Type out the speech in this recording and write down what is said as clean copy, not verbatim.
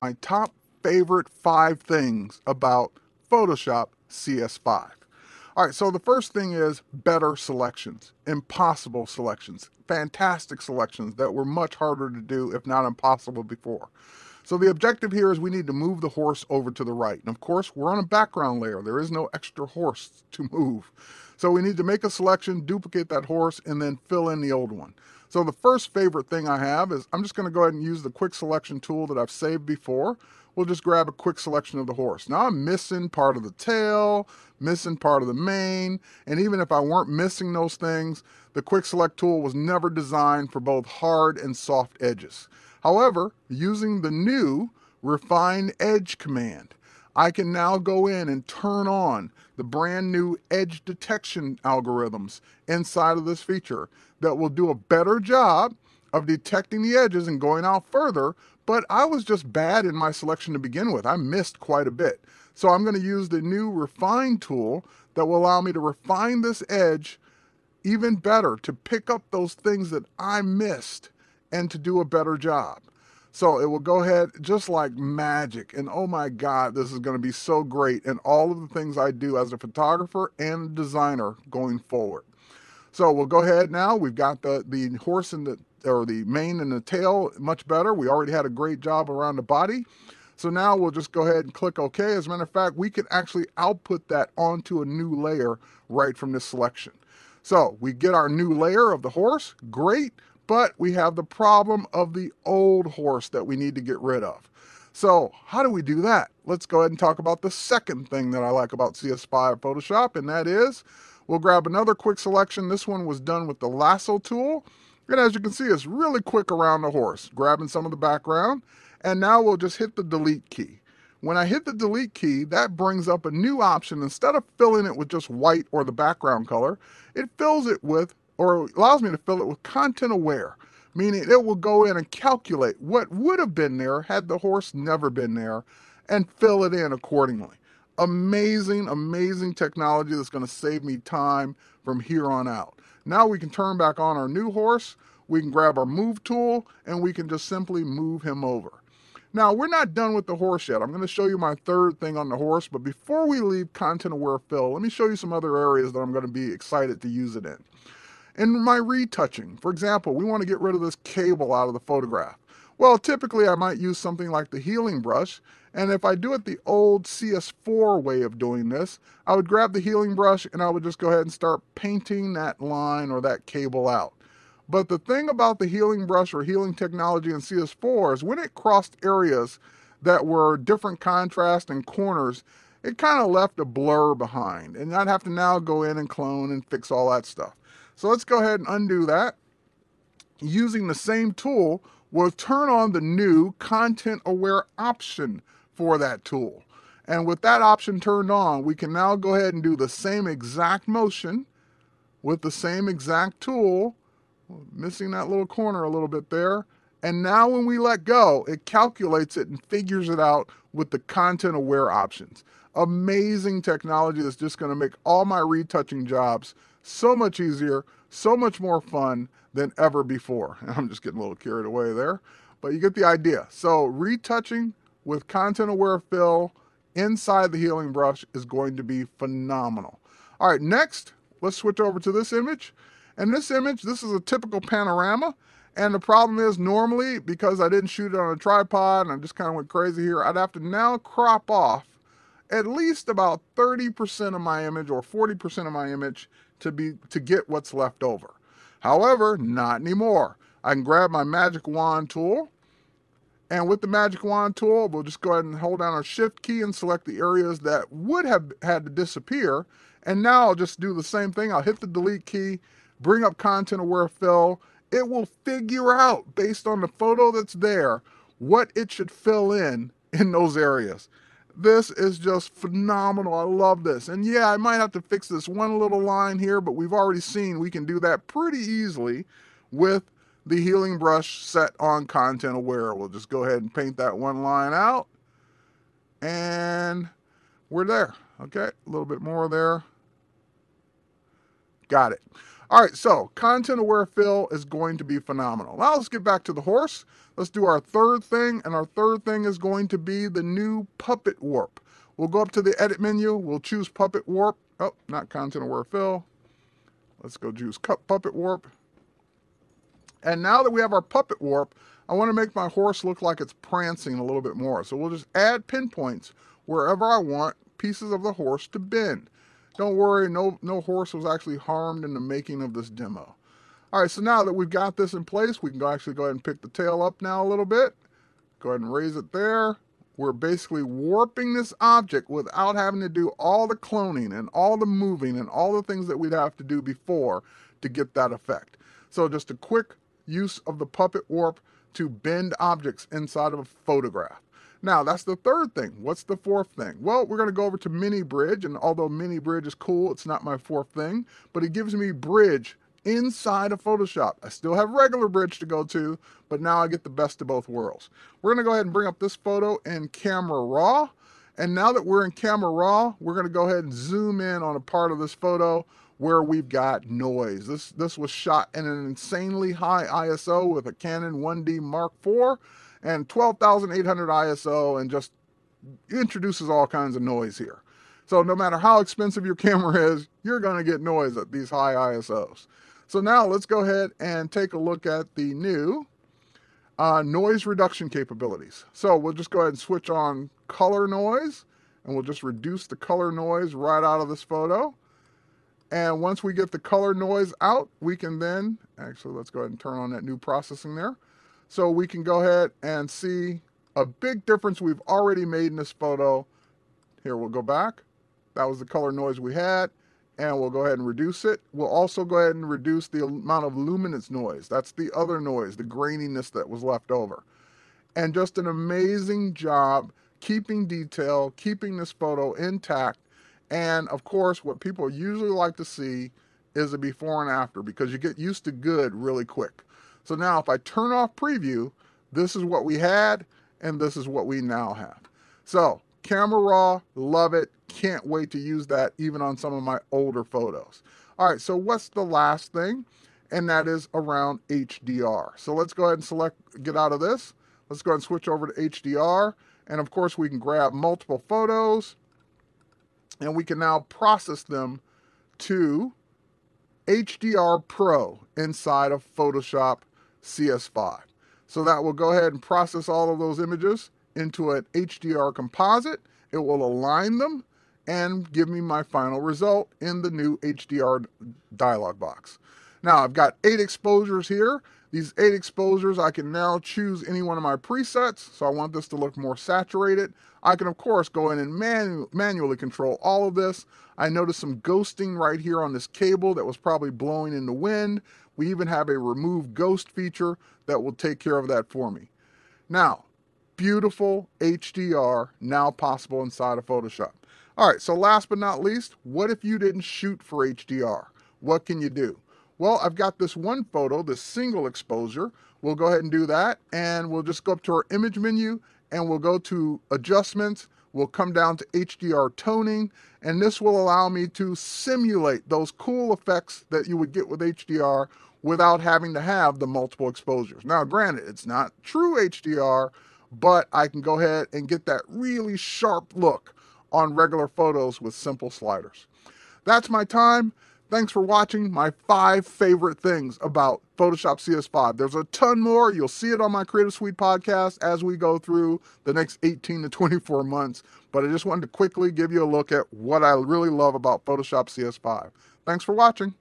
My top favorite 5 things about Photoshop CS5. All right, so the first thing is better selections, impossible selections, fantastic selections that were much harder to do, if not impossible before. So the objective here is we need to move the horse over to the right. And of course, we're on a background layer. There is no extra horse to move. So we need to make a selection, duplicate that horse, and then fill in the old one. So the first favorite thing I have is I'm just going to go ahead and use the quick selection tool that I've saved before. We'll just grab a quick selection of the horse. Now I'm missing part of the tail, missing part of the mane, and even if I weren't missing those things, the quick select tool was never designed for both hard and soft edges. However, using the new Refine Edge command, I can now go in and turn on the brand new edge detection algorithms inside of this feature that will do a better job of detecting the edges and going out further, but I was just bad in my selection to begin with. I missed quite a bit. So I'm going to use the new Refine tool that will allow me to refine this edge even better, to pick up those things that I missed and to do a better job. So it will go ahead just like magic. And oh my God, this is going to be so great in all of the things I do as a photographer and designer going forward. So we'll go ahead now. We've got the horse and the mane and the tail much better. We already had a great job around the body. So now we'll just go ahead and click OK. As a matter of fact, we can actually output that onto a new layer right from this selection. So we get our new layer of the horse, great, but we have the problem of the old horse that we need to get rid of. So how do we do that? Let's go ahead and talk about the second thing that I like about CS5 Photoshop, and that is we'll grab another quick selection. This one was done with the lasso tool. And as you can see, it's really quick around the horse, grabbing some of the background. And now we'll just hit the delete key. When I hit the delete key, that brings up a new option. Instead of filling it with just white or the background color, it fills it with, or allows me to fill it with content aware, meaning it will go in and calculate what would have been there had the horse never been there and fill it in accordingly. Amazing, amazing technology that's going to save me time from here on out. Now we can turn back on our new horse, we can grab our move tool, and we can just simply move him over. Now, we're not done with the horse yet. I'm going to show you my third thing on the horse, but before we leave content aware fill, let me show you some other areas that I'm going to be excited to use it in. In my retouching, for example, we want to get rid of this cable out of the photograph. Well, typically I might use something like the healing brush, and if I do it the old CS4 way of doing this, I would grab the healing brush and I would just go ahead and start painting that line or that cable out. But the thing about the healing brush or healing technology in CS4 is when it crossed areas that were different contrast and corners, it kind of left a blur behind. And I'd have to now go in and clone and fix all that stuff. So let's go ahead and undo that. Using the same tool, we'll turn on the new content aware option for that tool. And with that option turned on, we can now go ahead and do the same exact motion with the same exact tool. Missing that little corner a little bit there. And now when we let go, it calculates it and figures it out with the content aware options. Amazing technology that's just going to make all my retouching jobs so much easier, so much more fun than ever before. I'm just getting a little carried away there, but you get the idea. So retouching with content aware fill inside the healing brush is going to be phenomenal. All right, next, let's switch over to this image. And this image, this is a typical panorama. And the problem is normally, because I didn't shoot it on a tripod and I just kind of went crazy here, I'd have to now crop off at least about 30% of my image or 40% of my image to get what's left over. However, not anymore. I can grab my magic wand tool. And with the magic wand tool, we'll just go ahead and hold down our shift key and select the areas that would have had to disappear. And now I'll just do the same thing. I'll hit the delete key, bring up content aware fill. It will figure out, based on the photo that's there, what it should fill in those areas. This is just phenomenal. I love this. And yeah, I might have to fix this one little line here, but we've already seen we can do that pretty easily with the healing brush set on content aware. We'll just go ahead and paint that one line out. And we're there. Okay, a little bit more there. Got it. All right, so content-aware fill is going to be phenomenal. Now let's get back to the horse. Let's do our third thing, and our third thing is going to be the new puppet warp. We'll go up to the edit menu. We'll choose puppet warp. Oh, not content-aware fill. Let's go choose puppet warp. And now that we have our puppet warp, I want to make my horse look like it's prancing a little bit more. So we'll just add pinpoints wherever I want pieces of the horse to bend. Don't worry, no horse was actually harmed in the making of this demo. All right, so now that we've got this in place, we can actually go ahead and pick the tail up now a little bit. Go ahead and raise it there. We're basically warping this object without having to do all the cloning and all the moving and all the things that we'd have to do before to get that effect. So just a quick use of the puppet warp to bend objects inside of a photograph. Now, that's the third thing. What's the fourth thing? Well, we're going to go over to mini bridge, and although mini bridge is cool, it's not my fourth thing, but it gives me bridge inside of Photoshop. I still have regular bridge to go to, but now I get the best of both worlds. We're going to go ahead and bring up this photo in Camera Raw, and now that we're in Camera Raw, we're going to go ahead and zoom in on a part of this photo where we've got noise. This was shot in an insanely high ISO with a Canon 1D Mark IV and 12,800 ISO, and just introduces all kinds of noise here. So no matter how expensive your camera is, you're going to get noise at these high ISOs. So now let's go ahead and take a look at the new noise reduction capabilities. So we'll just go ahead and switch on color noise, and we'll just reduce the color noise right out of this photo. And once we get the color noise out, we can then, actually let's go ahead and turn on that new processing there. So we can go ahead and see a big difference we've already made in this photo. Here, we'll go back. That was the color noise we had, and we'll go ahead and reduce it. We'll also go ahead and reduce the amount of luminance noise. That's the other noise, the graininess that was left over. And just an amazing job keeping detail, keeping this photo intact. And of course, what people usually like to see is a before and after, because you get used to good really quick. So now if I turn off preview, this is what we had, and this is what we now have. So Camera Raw, love it. Can't wait to use that even on some of my older photos. All right, so what's the last thing? And that is around HDR. So let's go ahead and select, get out of this. Let's go ahead and switch over to HDR. And of course, we can grab multiple photos, and we can now process them to HDR Pro inside of Photoshop CS5. So that will go ahead and process all of those images into an HDR composite. It will align them and give me my final result in the new HDR dialog box. Now I've got 8 exposures here. These 8 exposures, I can now choose any one of my presets. So I want this to look more saturated. I can of course go in and manually control all of this. I noticed some ghosting right here on this cable that was probably blowing in the wind. We even have a remove ghost feature that will take care of that for me. Now, beautiful HDR now possible inside of Photoshop. All right, so last but not least, what if you didn't shoot for HDR? What can you do? Well, I've got this one photo, this single exposure. We'll go ahead and do that, and we'll just go up to our image menu, and we'll go to adjustments. We'll come down to HDR toning, and this will allow me to simulate those cool effects that you would get with HDR without having to have the multiple exposures. Now, granted, it's not true HDR, but I can go ahead and get that really sharp look on regular photos with simple sliders. That's my time. Thanks for watching my 5 favorite things about Photoshop CS5. There's a ton more. You'll see it on my Creative Suite podcast as we go through the next 18 to 24 months. But I just wanted to quickly give you a look at what I really love about Photoshop CS5. Thanks for watching.